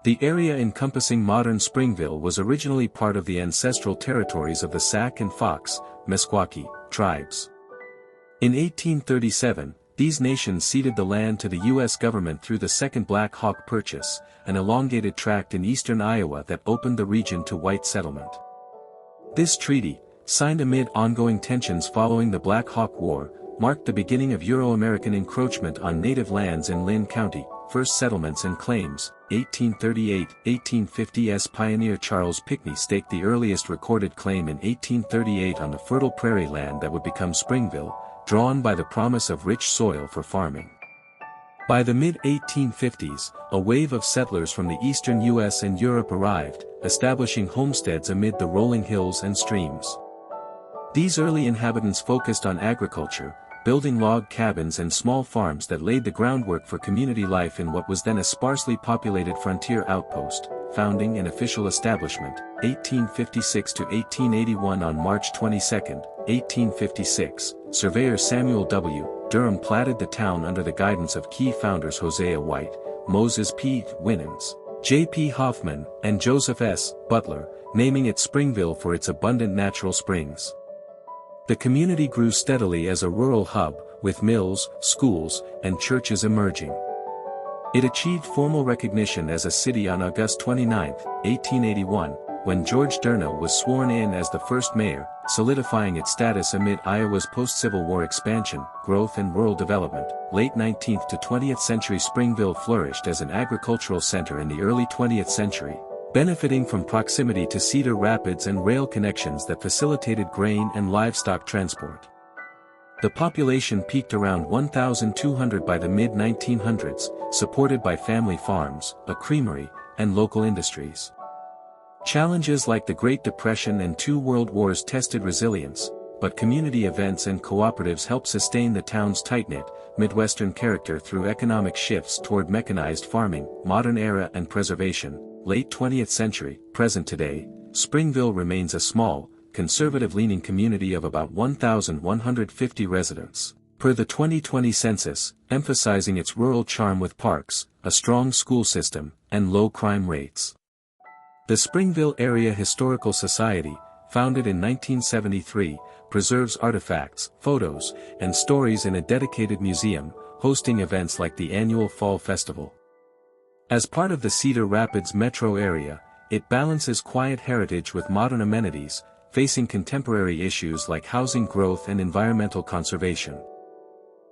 The area encompassing modern Springville was originally part of the ancestral territories of the Sac and Fox, Meskwaki, tribes. In 1837, these nations ceded the land to the U.S. government through the Second Black Hawk Purchase, an elongated tract in eastern Iowa that opened the region to white settlement. This treaty, signed amid ongoing tensions following the Black Hawk War, marked the beginning of Euro-American encroachment on native lands in Lynn County. First settlements and claims, 1838-1850's pioneer Charles Pinckney staked the earliest recorded claim in 1838 on the fertile prairie land that would become Springville, drawn by the promise of rich soil for farming. By the mid-1850s, a wave of settlers from the eastern U.S. and Europe arrived, establishing homesteads amid the rolling hills and streams. These early inhabitants focused on agriculture, building log cabins and small farms that laid the groundwork for community life in what was then a sparsely populated frontier outpost. Founding and official establishment, 1856 to 1881. On March 22, 1856, surveyor Samuel W. Durham platted the town under the guidance of key founders Hosea White, Moses P. Winans, J. P. Hoffman, and Joseph S. Butler, naming it Springville for its abundant natural springs. The community grew steadily as a rural hub, with mills, schools, and churches emerging. It achieved formal recognition as a city on August 29, 1881, when George Durno was sworn in as the first mayor, solidifying its status amid Iowa's post-Civil War expansion, growth and rural development. Late 19th to 20th century Springville flourished as an agricultural center in the early 20th century, benefiting from proximity to Cedar Rapids and rail connections that facilitated grain and livestock transport. The population peaked around 1,200 by the mid-1900s, supported by family farms, a creamery, and local industries. Challenges like the Great Depression and two world wars tested resilience, but community events and cooperatives helped sustain the town's tight-knit, Midwestern character through economic shifts toward mechanized farming, modern era and preservation. Late 20th century, present today, Springville remains a small, conservative-leaning community of about 1,150 residents, per the 2020 census, emphasizing its rural charm with parks, a strong school system, and low crime rates. The Springville Area Historical Society, founded in 1973, preserves artifacts, photos, and stories in a dedicated museum, hosting events like the annual Fall Festival. As part of the Cedar Rapids metro area, it balances quiet heritage with modern amenities, facing contemporary issues like housing growth and environmental conservation.